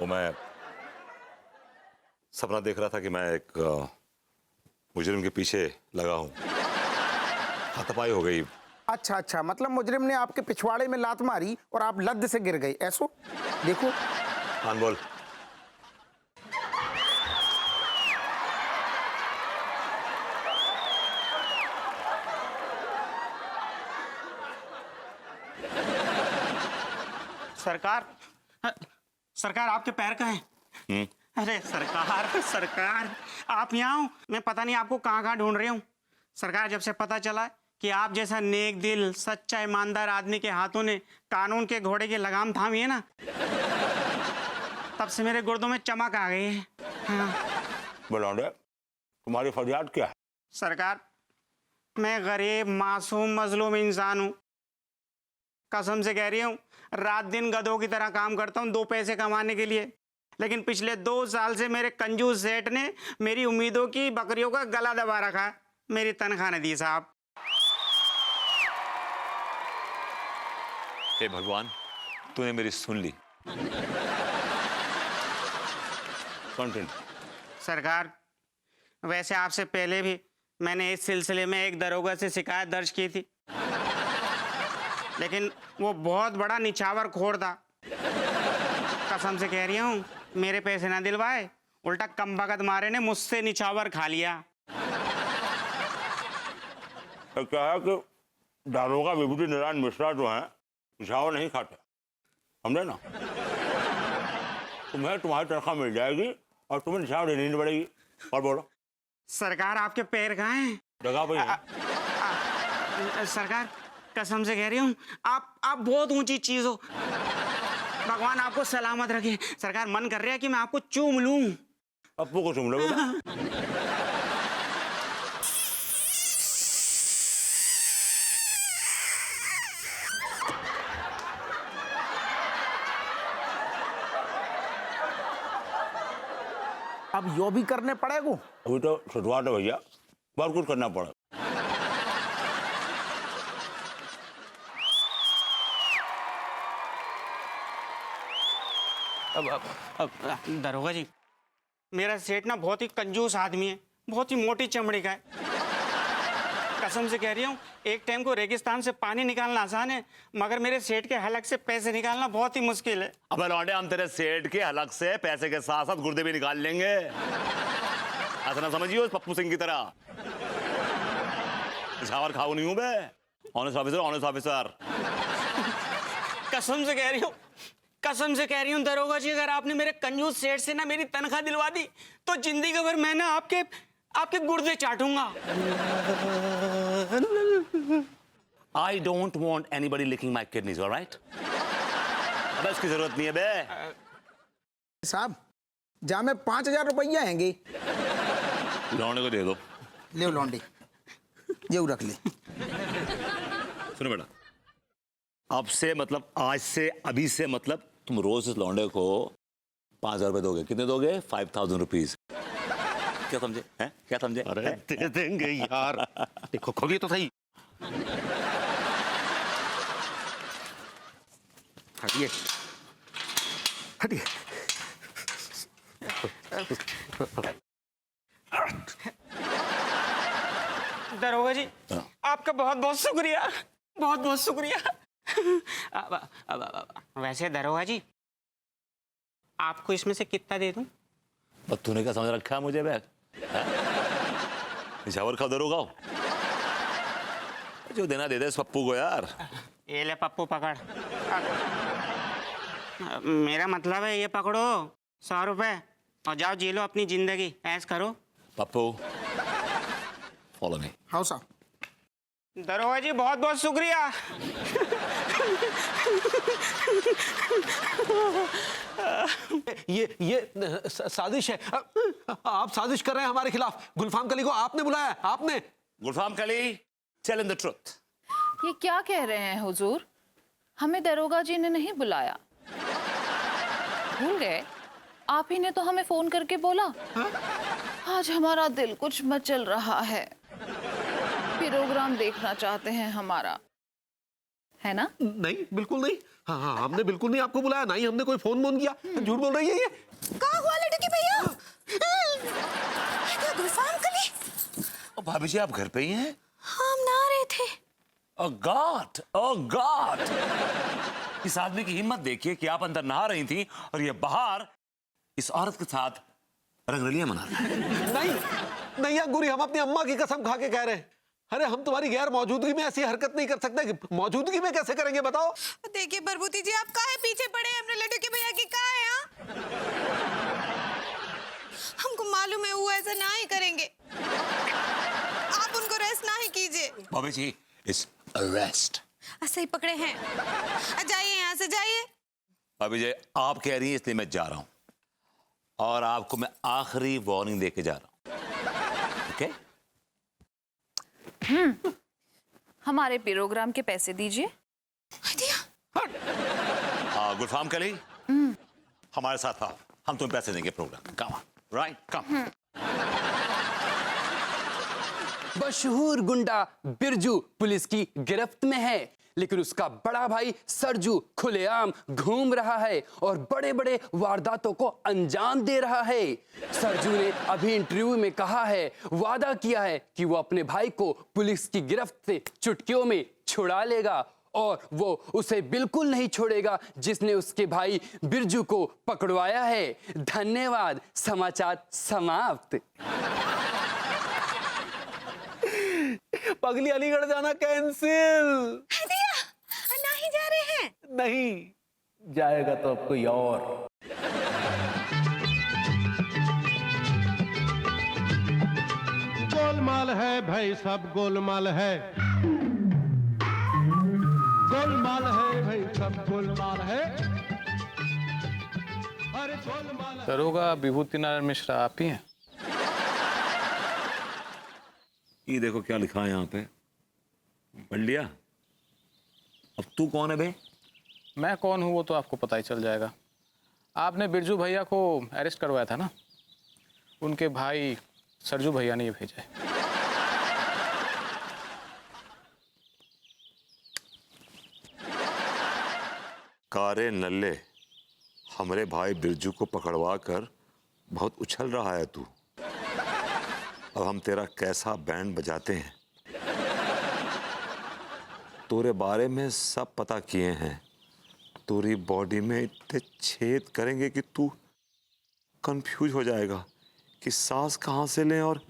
वो मैं सपना देख रहा था कि मैं एक मुजरिम के पीछे लगा हूँ। हाथापाई हो गई। अच्छा अच्छा, मतलब मुजरिम ने आपके पिछवाड़े में लात मारी और आप लद्द से गिर गए, ऐसो? देखो। हाँ बोल। सरकार, सरकार आपके पैर कहाँ हैं? अरे सरकार आप यहाँ हो, मैं पता नहीं आपको कहाँ कहाँ ढूंढ रही हूँ। सरकार, जब से पता चला कि आप जैसा नेक दिल सच्चा ईमानदार आदमी के हाथों ने कानून के घोड़े की लगाम थामी है ना, तब से मेरे गुर्दों में चमक आ गई है। हाँ। लौंडे, तुम्हारी फरियाद क्या है? सरकार, मैं गरीब मासूम मजलूम इंसान हूँ। कसम से कह रही हूँ, रात दिन गधों की तरह काम करता हूँ 2 पैसे कमाने के लिए, लेकिन पिछले 2 साल से मेरे कंजूस सेठ ने मेरी उम्मीदों की बकरियों का गला दबा रखा है। मेरी तनख्वाह न दी साहब। हे भगवान, तूने मेरी सुन ली। कंटेंट। सरकार, वैसे आपसे पहले भी मैंने इस सिलसिले में एक दरोगा से शिकायत दर्ज की थी, लेकिन वो बहुत बड़ा निछावर खोर था। कसम से कह रही हूँ, मेरे पैसे ना दिलवाए, उल्टा कमबख्त मारे ने मुझसे निछावर खा लिया। तो क्या है कि दारोगा विभूति नारायण मिश्रा जो है निछावर नहीं खाते, समझे ना? तुम्हें तुम्हारी तनख्वाह मिल जाएगी और तुम्हें निछावर देनी नहीं पड़ेगी। और बोलो। सरकार, आपके पैर कहाँ हैं? जगह पे हैं। सरकार, कसम से कह रही हूँ, आप बहुत ऊंची चीज हो। भगवान आपको सलामत रखे। सरकार, मन कर रहा है कि मैं आपको चूम लूं। पप्पू को चूम लो बेटा। अब यो भी करने पड़ेगा। अभी तो शुरुआत है भैया, बहुत कुछ करना पड़ा। अब दरोगा जी, मेरा सेठ ना बहुत ही कंजूस आदमी है, बहुत ही मोटी चमड़ी का है। कसम से कह रही हूँ, एक टाइम को रेगिस्तान से पानी निकालना आसान है, मगर मेरे सेठ के हलक से पैसे निकालना बहुत ही मुश्किल है। अब लौंडे, हम तेरे सेठ के हलक से पैसे के साथ साथ गुर्दे भी निकाल लेंगे। ऐसा ना समझिए पप्पू सिंह की तरह। निछावर खाऊ नहीं हूं मैं। Honest officer, honest officer. कसम से कह रही हूँ, कसम से कह रही हूँ दरोगा जी, अगर आपने मेरे कंजूस सेठ से ना मेरी तनख्वाह दिलवा दी तो जिंदगी भर मैं ना आपके गुर्दे चाटूंगा। I don't want anybody licking my kidneys, all right? अब इसकी जरूरत नहीं है बे। साहब, जा में 5000 रुपया आएंगे। लौंडे को दे दो। ले लौंडे, ये रख ले। सुनो बेटा, अब से मतलब आज से अभी से मतलब तुम रोज इस लौंडे को 5000 रुपए दोगे। कितने दोगे? 5000 रुपीज। क्या समझे? हैं? क्या समझे? अरे दे देंगे यार। देखो खोलिए तो सही। हटिए हटिए। दरोगा जी, आपका बहुत बहुत शुक्रिया, बहुत बहुत शुक्रिया। वैसे दरोगा जी, आपको इसमें से कितना दे दूं? और तूने क्या समझ रखा है मुझे? बैग निछावर खा दरोगा हो। जो देना दे दे इस पप्पू को यार। ये ले पप्पू, पकड़। मेरा मतलब है ये पकड़ो 100 रुपए और जाओ जी लो अपनी जिंदगी, ऐश करो। Pappu, follow me. हाँ साहब। दरोगा जी, बहुत बहुत शुक्रिया। ये साजिश है। आप साजिश कर रहे हैं हमारे खिलाफ। गुलफाम कली को आपने बुलाया, आपने। गुलफाम कली, टेल हिम द ट्रुथ। ये क्या कह रहे हैं हुजूर? हमें दरोगा जी ने नहीं बुलाया। भूल गए? आप ही ने तो हमें फोन करके बोला। आज हमारा दिल कुछ मचल रहा है, प्रोग्राम देखना चाहते हैं हमारा। है ना? नहीं, बिल्कुल नहीं। हाँ हाँ, हमने बिल्कुल नहीं आपको बुलाया, ना ही हमने कोई फोन किया। झूठ बोल रही है ये। कहाँ हुआ लड़की भैया? क्या गुलफाम कली? ओ भाभी जी, आप घर पे ही हैं? हम नहा रहे थे। Oh God! Oh God! इस आदमी की हिम्मत देखिए कि आप अंदर नहा रही थी और ये बाहर इस औरत के साथ रंगरलियां मना रहा है। नहीं नहीं अंगूरी, हम अपनी अम्मा की कसम खा के कह रहे हैं। अरे हम तुम्हारी गैर मौजूदगी में ऐसी हरकत नहीं कर सकते। मौजूदगी में कैसे करेंगे बताओ? देखिए बरबूती जी, आप काहे पीछे पड़े हैं अपने लड़के भैया की? कहाँ है हाँ? हमको मालूम है वो ऐसा ना ही करेंगे। आप उनको रेस्ट ना ही कीजिए। भाभी जी, इस अरेस्ट। सही पकड़े हैं। जाइए यहाँ से, जाइए। भाभी जी, आप कह रही हैं इसलिए मैं जा रहा हूं और आपको मैं आखिरी वार्निंग देके जा रहा हूं। ओके? हमारे प्रोग्राम के पैसे दीजिए। गुलफाम कली, हमारे साथ आओ, हम तुम्हें पैसे देंगे प्रोग्राम। कम ऑन, राइट, कम। मशहूर गुंडा बिरजू पुलिस की गिरफ्त में है, लेकिन उसका बड़ा भाई सरजू खुलेआम घूम रहा है और बड़े बड़े वारदातों को अंजाम दे रहा है। सरजू ने अभी इंटरव्यू में कहा है, वादा किया है कि वो अपने भाई को पुलिस की गिरफ्त से चुटकियों में छुड़ा लेगा और वो उसे बिल्कुल नहीं छोड़ेगा जिसने उसके भाई बिरजू को पकड़वाया है। धन्यवाद। समाचार समाप्त। पगली अलीगढ़ जाना कैंसिल। नहीं जा रहे हैं। नहीं जाएगा तो अब कोई और। गोलमाल है भाई, सब गोलमाल है। गोलमाल है भाई, सब गोलमाल है। अरे गोलमाल है। दरोगा विभूति नारायण मिश्रा आप ही हैं? ये देखो क्या लिखा है यहाँ पे, पढ़ लिया? अब तू कौन है बे? मैं कौन हूँ वो तो आपको पता ही चल जाएगा। आपने बिरजू भैया को अरेस्ट करवाया था ना, उनके भाई सरजू भैया ने ये भेजा है। कारे नल्ले, हमारे भाई बिरजू को पकड़वा कर बहुत उछल रहा है तू। अब हम तेरा कैसा बैंड बजाते हैं। तोरे बारे में सब पता किए हैं। तोरी बॉडी में इतने छेद करेंगे कि तू कंफ्यूज हो जाएगा कि सांस कहाँ से लें। और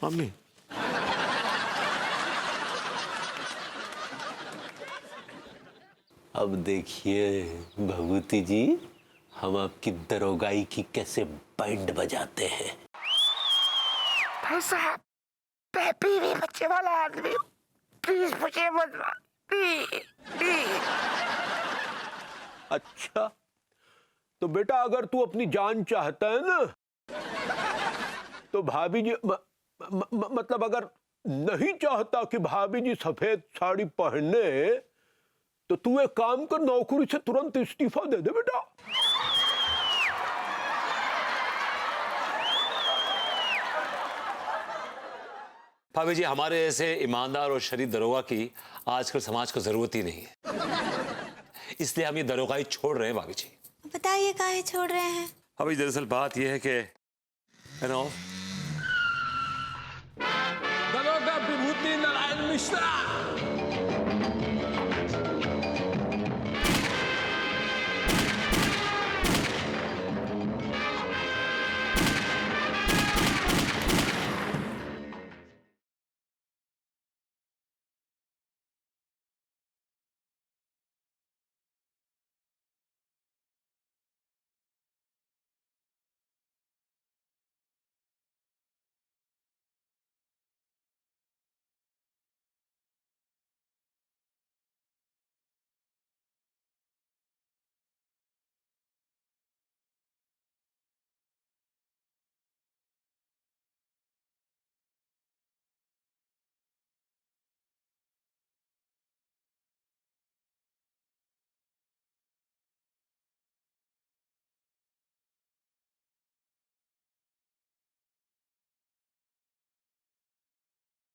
मम्मी, अब देखिए भगवती जी, हम आपकी दरोगाई की कैसे बैंड बजाते हैं। भाई साहब, मैं बीवी बच्चे वाला आदमी हूँ, प्लीज मुझे मत मार, प्लीज। अच्छा तो बेटा, अगर तू अपनी जान चाहता है ना, तो भाभी जी मतलब अगर नहीं चाहता कि भाभी जी सफेद साड़ी पहने, तो तू एक काम कर, नौकरी से तुरंत इस्तीफा दे दे बेटा। भाभी जी, हमारे ऐसे ईमानदार और शरीफ दरोगा की आजकल समाज को जरूरत ही नहीं है, इसलिए हम ये दरोगाई छोड़ रहे हैं। भाभी जी बताइए काहे छोड़ रहे हैं? भाभी, दरअसल बात यह है कि दरोगा विभूति नारायण मिश्रा